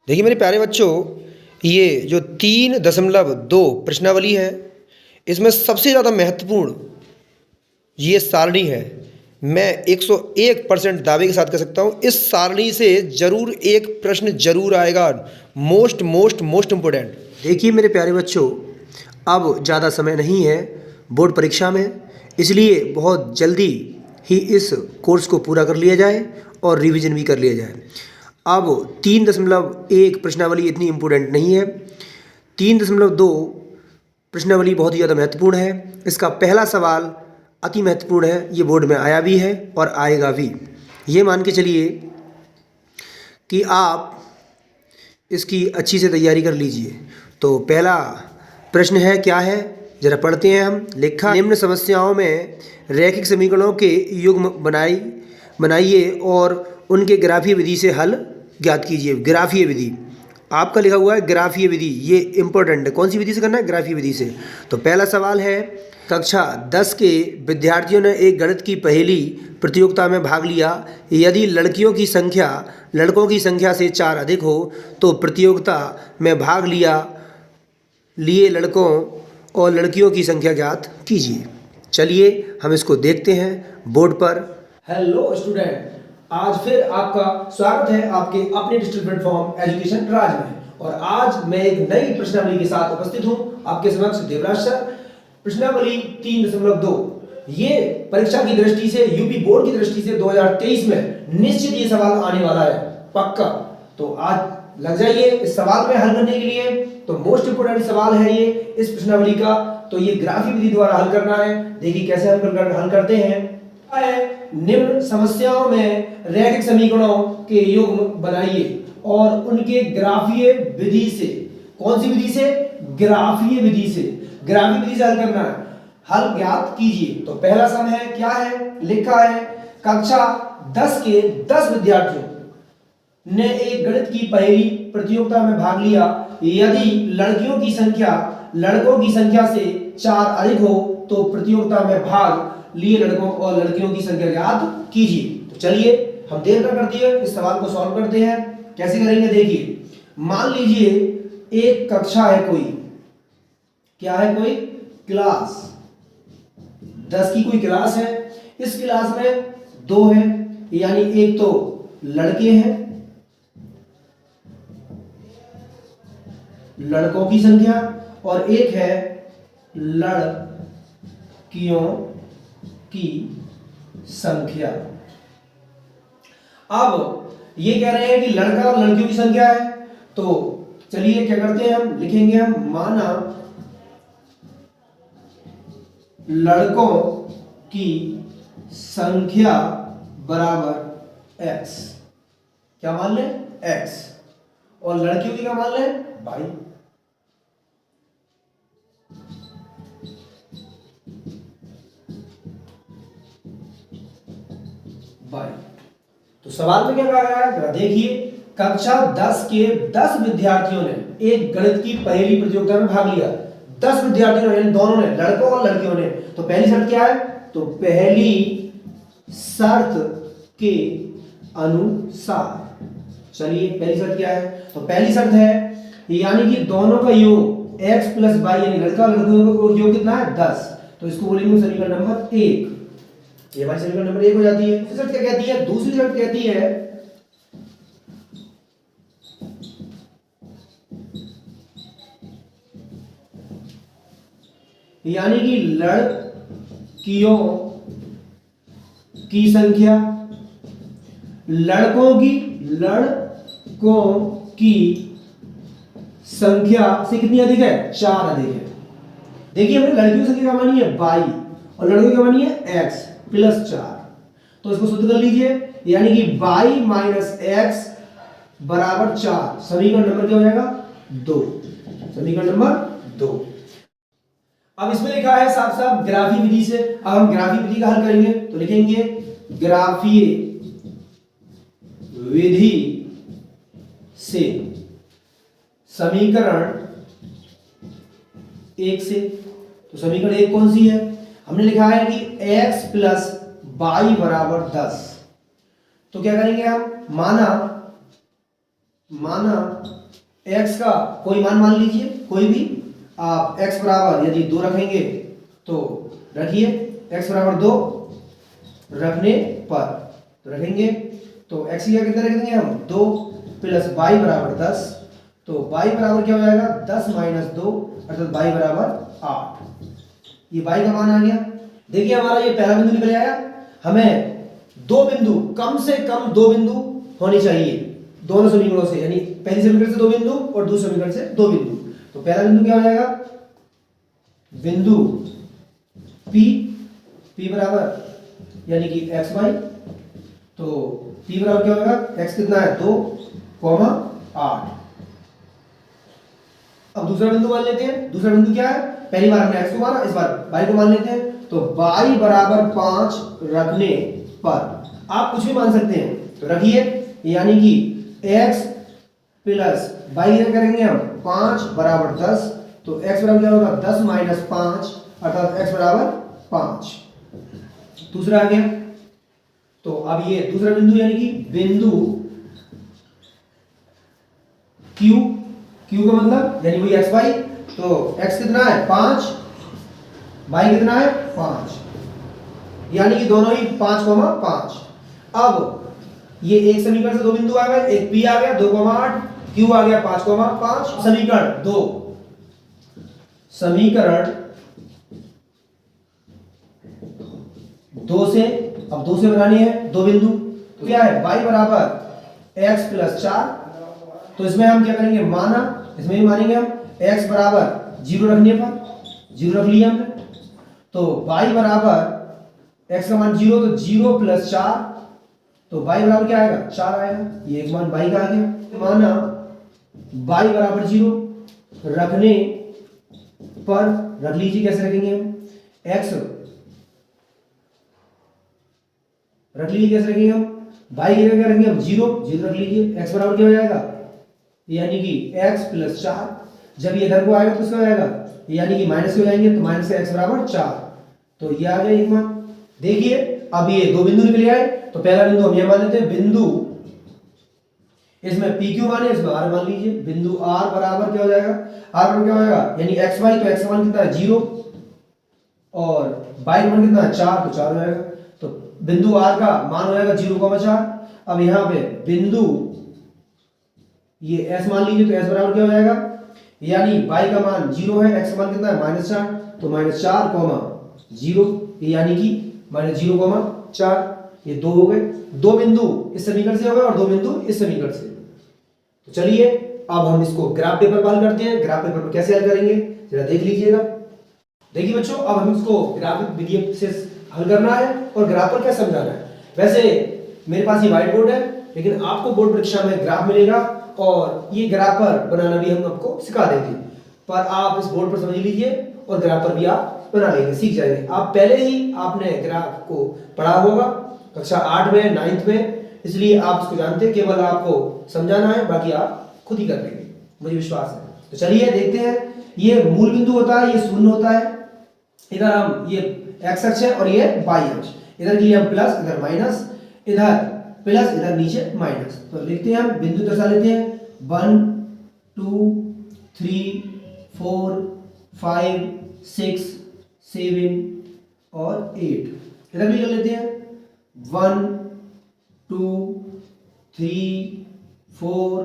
देखिए मेरे प्यारे बच्चों, ये जो 3.2 प्रश्नावली है, इसमें सबसे ज़्यादा महत्वपूर्ण ये सारणी है। मैं 101% दावे के साथ कह सकता हूँ, इस सारणी से ज़रूर एक प्रश्न ज़रूर आएगा। Most most most important. देखिए मेरे प्यारे बच्चों, अब ज़्यादा समय नहीं है बोर्ड परीक्षा में, इसलिए बहुत जल्दी ही इस कोर्स को पूरा कर लिया जाए और रिवीजन भी कर लिया जाए। अब 3.1 प्रश्नावली इतनी इम्पोर्टेंट नहीं है। 3.2 प्रश्नावली बहुत ही ज़्यादा महत्वपूर्ण है। इसका पहला सवाल अति महत्वपूर्ण है, ये बोर्ड में आया भी है और आएगा भी। ये मान के चलिए कि आप इसकी अच्छी से तैयारी कर लीजिए। तो पहला प्रश्न है, क्या है जरा पढ़ते हैं हम। लिखा, निम्न समस्याओं में रैखिक समीकरणों के युग्म बनाइए और उनके ग्राफीय विधि से हल ज्ञात कीजिए। ग्राफीय विधि आपका लिखा हुआ है, ग्राफीय विधि ये इंपॉर्टेंट है। कौन सी विधि से करना है? ग्राफीय विधि से। तो पहला सवाल है, कक्षा 10 के विद्यार्थियों ने एक गणित की पहेली प्रतियोगिता में भाग लिया। यदि लड़कियों की संख्या लड़कों की संख्या से 4 अधिक हो तो प्रतियोगिता में भाग लिए लड़कों और लड़कियों की संख्या ज्ञात कीजिए। चलिए हम इसको देखते हैं बोर्ड पर। हेलो स्टूडेंट, आज फिर आपका स्वागत है आपके अपने डिजिटल प्लेटफॉर्म एजुकेशन राज में। और आज मैं एक नई प्रश्नावली के साथ उपस्थित हूं आपके समक्ष। देवराज सर, प्रश्नावली 3.2 ये परीक्षा की दृष्टि से, यूपी बोर्ड की दृष्टि से 2023 में निश्चित ये सवाल आने वाला है, पक्का। तो आज लग जाइए इस सवाल में हल करने के लिए। तो मोस्ट इंपोर्टेंट सवाल है ये इस प्रश्नावली का। तो ये ग्राफीय विधि द्वारा हल करना है। देखिए कैसे हल करते हैं। निम्न समस्याओं में रैखिक समीकरणों के युग्म बनाइए और उनके ग्राफीय विधि से, कौन सी विधि से? ग्राफीय विधि से। ग्राफीय विधि से हल करना है, हल ज्ञात कीजिए। तो पहला सम है, क्या है? लिखा है, कक्षा 10 के 10 विद्यार्थियों ने एक गणित की पहेली प्रतियोगिता में भाग लिया। यदि लड़कियों की संख्या लड़कों की संख्या से 4 अधिक हो तो प्रतियोगिता में भाग लिए लड़कों और लड़कियों की संख्या ज्ञात कीजिए। तो चलिए हम देर न करते हुए इस सवाल को सॉल्व करते हैं। कैसे करेंगे देखिए। मान लीजिए एक कक्षा है कोई, क्या है? कोई क्लास 10 की कोई क्लास है। इस क्लास में 2 हैं, यानी एक तो लड़के हैं, लड़कों की संख्या, और एक है लड़कियों की संख्या। अब ये कह रहे हैं कि लड़का और लड़कियों की संख्या है। तो चलिए क्या करते हैं, हम लिखेंगे, हम माना लड़कों की संख्या बराबर x। क्या मान लें? x। और लड़कियों की क्या मान लें? y। तो सवाल में क्या कहा गया है, देखिए। कक्षा 10 के 10 विद्यार्थियों ने एक गणित की पहेली प्रतियोगिता में भाग लिया। 10 विद्यार्थियों ने, दोनों ने, लड़कों और लड़कियों ने। तो पहली शर्त क्या है? तो पहली शर्त के अनुसार, चलिए पहली शर्त क्या है? तो पहली शर्त है, यानी कि दोनों का योग x प्लस y, यानी लड़का लड़कियों का योग कितना है? 10। तो इसको बोलेंगे समीकरण नंबर 1। ये हमारी समीकरण नंबर 1 हो जाती है। फिर शर्त क्या कहती है? दूसरी शर्त कहती है, यानी कि लड़कियों की संख्या लड़कों की संख्या से कितनी अधिक है? 4 अधिक है। देखिए हमने लड़कियों की संख्या क्या मानी है? y, और लड़कों की क्या मानी है? x plus 4। तो इसको शुद्ध कर लीजिए, यानी कि y माइनस x बराबर 4। समीकरण नंबर क्या हो जाएगा? 2। समीकरण नंबर 2। अब इसमें लिखा है साफ साफ ग्राफीय विधि से। अब हम ग्राफीय विधि का हल करेंगे। तो लिखेंगे ग्राफीय विधि से समीकरण 1 से। तो समीकरण 1 कौन सी है? हमने लिखा है कि x प्लस y बराबर 10। तो क्या करेंगे हम? माना माना x का कोई मान मान लीजिए, कोई भी आप x बराबर यदि 2 रखेंगे तो रखिए, x बराबर 2 रखने पर तो रखेंगे तो x की जगह कितना रख देंगे हम 2 प्लस y बराबर 10, तो y बराबर क्या हो जाएगा 10 माइनस 2 अर्थात y बराबर 8। ये y का मान आ गया। देखिए हमारा ये पहला बिंदु निकल आया। हमें दो बिंदु, कम से कम दो बिंदु होने चाहिए दोनों समीकरणों से, यानी पहली समीकरण से दो बिंदु और दूसरे समीकरण से दो बिंदु। तो पहला बिंदु क्या हो जाएगा बिंदु P बराबर यानी कि x y, तो P बराबर क्या होगा x कितना है 2, 8। अब दूसरा बिंदु मान लेते हैं। दूसरा बिंदु क्या है, पहली बार हमने x को माना, इस बार y को मान लेते हैं। तो y बराबर 5 रखने पर आप कुछ भी मान सकते हैं, तो रखिए, यानी कि x प्लस y करेंगे हम 5 बराबर 10, तो x बराबर क्या होगा 10 माइनस 5 अर्थात x बराबर 5। दूसरा आ गया, तो अब ये दूसरा बिंदु यानी कि बिंदु Q का मतलब यानी वही xy, तो x कितना है 5, y कितना है 5, यानी कि दोनों ही 5,5। अब ये एक समीकरण से दो बिंदु आ गए, एक P आ गया 2,8, Q आ गया 5,5। समीकरण दो से, अब दो से बनानी है दो बिंदु, तो क्या है y बराबर x प्लस 4, तो इसमें हम क्या करेंगे माना, इसमें भी मानेंगे हम x बराबर 0 रखने पर 0 रख लिया हमने, तो y बराबर x का मान 0, तो 0 प्लस 4, तो y बराबर क्या आएगा 4 आएगा। ये एक मान y का आ गया। माना y बराबर 0 रखने पर, रख लीजिए कैसे रखेंगे हम, x रख लीजिए कैसे रखेंगे हम, y की जगह रखेंगे हम 0 रख लीजिए, x बराबर क्या हो जाएगा यानी कि x प्लस 4, जब ये इधर को आएगा तो इसका हो जाएगा यानी कि माइनस हो जाएंगे, तो माइनस से x बराबर 4, तो ये आ गया एक मान। देखिए अब ये दो बिंदु निकल आए, तो पहला बिंदु हम ये मान लेते हैं बिंदु, इसमें PQ माने, इसमें R मान लीजिए, बिंदु R बराबर क्या हो जाएगा, R बराबर क्या हो जाएगा यानी xy, तो x का मान कितना है 0 और y का मान कितना है 4, तो 4 हो जाएगा, तो बिंदु R का मान हो जाएगा 0,4। अब यहाँ पे बिंदु ये S मान लीजिए, तो S बराबर क्या हो जाएगा यानी y का मान 0 है, x का मान कितना है -4, तो -4,0, यानी कि -0,4। ये दो हो गए, दो बिंदु इस समीकरण से हो गए और दो बिंदु इस समीकरण से। तो चलिए अब हम इसको ग्राफ पेपर पर हल करते हैं। ग्राफ पेपर पर कैसे हल करेंगे जरा देख लीजिएगा। देखिए बच्चों, अब हम इसको ग्राफिक विधि से हल करना है और ग्राफ पर क्या समझाना है। वैसे मेरे पास ये व्हाइट बोर्ड है, लेकिन आपको बोर्ड परीक्षा में ग्राफ मिलेगा और ये ग्राफ पर बनाना भी हम आपको सिखा देंगे, पर आप इस बोर्ड पर समझ लीजिए और ग्राफ पर भी आप बना लेंगे, सीख जाएंगे। आप पहले ही आपने ग्राफ को पढ़ा होगा कक्षा 8 में 9th में, इसलिए आप इसको जानते हैं, केवल आपको समझाना है, बाकी आप खुद ही कर लेंगे, मुझे विश्वास है। तो चलिए देखते हैं। ये मूल बिंदु होता है, ये शून्य होता है, इधर हम ये x अक्ष है और ये y अक्ष, इधर के लिए हम प्लस, इधर माइनस, इधर प्लस, इधर नीचे माइनस। तो लिखते हैं हम, बिंदु दर्शा लेते हैं 1 2 3 4 5 6 7 और 8। इधर भी कर लेते हैं 1 2 3 4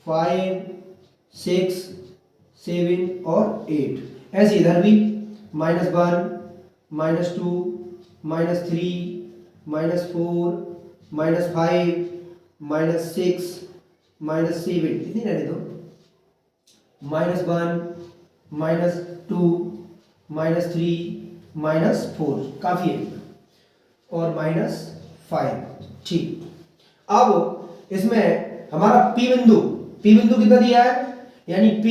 5 6 7 और 8। ऐसे इधर भी -1 -2 -3 -4 -5 -6 -7, इतनी रहने दो, -1 -2 -3 -4 काफी है, और -5। ठीक, अब इसमें हमारा P बिंदु कितना दिया है, यानी P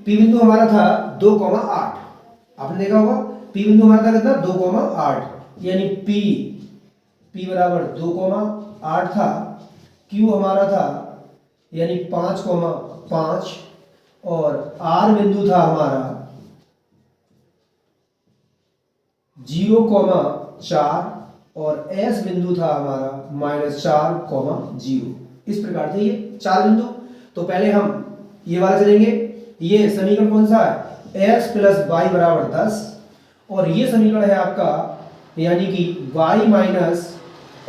बिंदु हमारा था 2,8। आपने देखा होगा P बिंदु हमारा था कितना 2,8, यानी P बराबर 2,8 था। Q हमारा था यानी 5,5 और R बिंदु था हमारा 0,4 और S बिंदु था हमारा -4,0। इस प्रकार से ये चार बिंदु। तो पहले हम ये वाला चलेंगे। ये समीकरण कौन सा है, x प्लस वाई बराबर 10, और ये समीकरण है आपका यानी कि y माइनस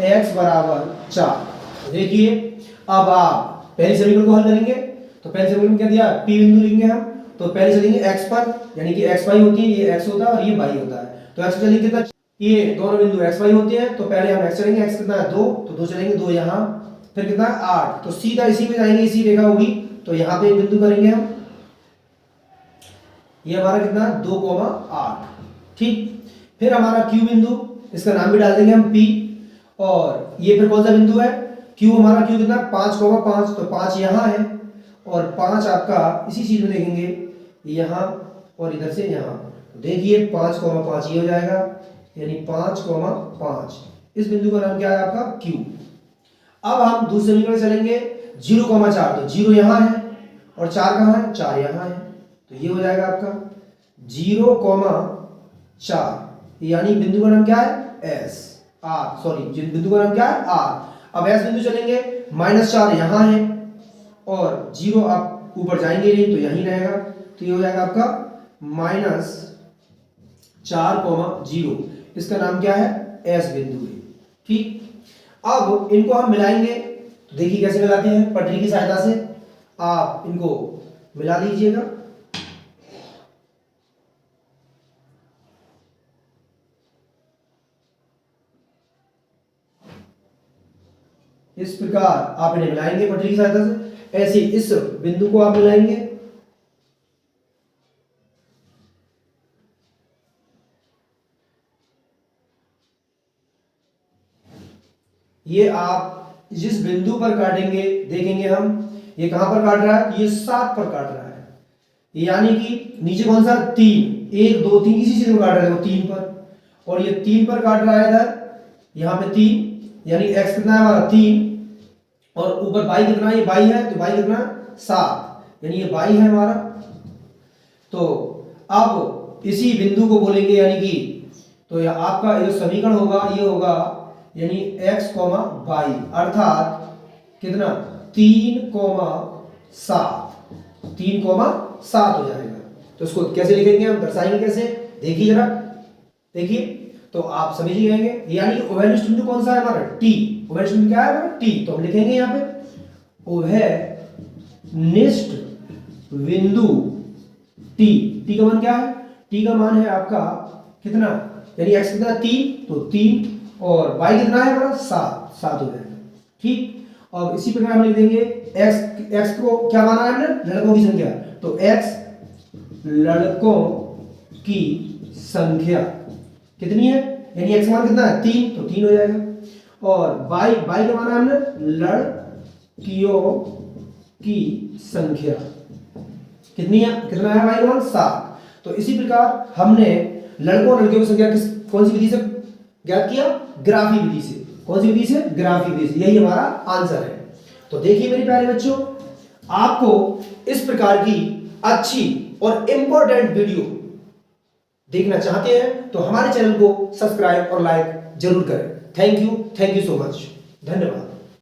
एक्स बराबर 4। देखिए अब आप पहले समीकरण को हल करेंगे, तो पहले समीकरण में क्या दिया, p बिंदु लिखेंगे हम। तो पहले चलेंगे x पर, यानी कि x y होती है, ये x होता है और ये y होता है। तो x चलेंगे कितना, ये दोनों बिंदु x y होते हैं, तो पहले हम x चलेंगे, x कितना है 2, तो 2 चलेंगे, 2 यहाँ, फिर कितना 8, तो सीधा इसी में जाएंगे, इसी रेखा होगी, तो यहाँ पे एक बिंदु करेंगे हम, ये हमारा कितना 2,8। ठीक, फिर हमारा Q बिंदु, इसका नाम भी डाल देंगे हम P, और ये फिर कौन सा बिंदु है, Q हमारा Q कितना 5,5, तो 5 यहाँ है, और 5 आपका इसी चीज में देखेंगे यहाँ और इधर से यहाँ। देखिए 5,5 ये हो जाएगा, यानी 5,5। इस बिंदु का नाम क्या है आपका Q। अब हम दूसरे समीकरण चलेंगे, 0,4, तो 0 यहाँ है और 4 कहाँ है, 4 यहाँ है, तो ये हो जाएगा आपका 0,4, यानी बिंदु का नाम क्या है S R, सॉरी बिंदु का नाम क्या है R। अब S बिंदु चलेंगे, -4 यहाँ है और 0 आप ऊपर जाएंगे नहीं, तो यहीं रहेगा, तो ये हो जाएगा आपका -4,0। इसका नाम क्या है S बिंदु है। ठीक, अब इनको हम मिलाएंगे, तो देखिए कैसे मिलाते हैं, पटरी की सहायता से आप इनको मिला लीजिएगा। इस प्रकार आप इन्हें मिलाएंगे पटरी की सहायता से, ऐसे इस बिंदु को आप मिलाएंगे, ये आप जिस बिंदु पर काटेंगे देखेंगे हम, ये कहां पर काट रहा है, ये 7 पर काट रहा है, यानी कि नीचे कौन सा 3, 1 2 3 इसी चीज में काट रहा है वो 3 पर, और ये 3 पर काट रहा है इधर, यहाँ पे 3, यानी x कितना है हमारा 3, और ऊपर y कितना है, ये y है, तो y कितना 7, यानी ये y है हमारा। तो अब इसी बिंदु को बोलेंगे, यानी कि तो आपका जो समीकरण होगा ये होगा यानी x, y, अर्थात कितना 3,7 हो जाएगा। तो इसको कैसे लिखेंगे हम, दर्शाएंगे कैसे, देखिए जरा, देखिए तो आप समझ ही जाएंगे। यानी उभयनिष्ठ बिंदु कौन सा है हमारा T, उभयनिष्ठ बिंदु क्या है हमारा T, तो हम लिखेंगे यहाँ पे उभयनिष्ठ बिंदु T। T का मान क्या है, T का मान है आपका कितना, यानी x कितना 3, तो 3, और y कितना है हमारा 7 हो जाएगा। ठीक, अब इसी प्रकार हम लिख देंगे x को क्या माना है हमने, लड़कों की संख्या, तो x लड़कों की संख्या कितनी है, यानी x मान कितना है 3, तो 3 हो जाएगा, और y का माना है हमने लड़कियों की संख्या कितनी है, कितना है y का मान 7। तो इसी प्रकार हमने लड़कों और लड़कियों की संख्या कौन सी विधि से ज्ञात किया, ग्राफी विधि से। कौन सी विधि से, ग्राफी विधि से, यही हमारा आंसर है। तो देखिए मेरे प्यारे बच्चों, आपको इस प्रकार की अच्छी और इंपॉर्टेंट वीडियो देखना चाहते हैं तो हमारे चैनल को सब्सक्राइब और लाइक जरूर करें। थैंक यू सो मच, धन्यवाद।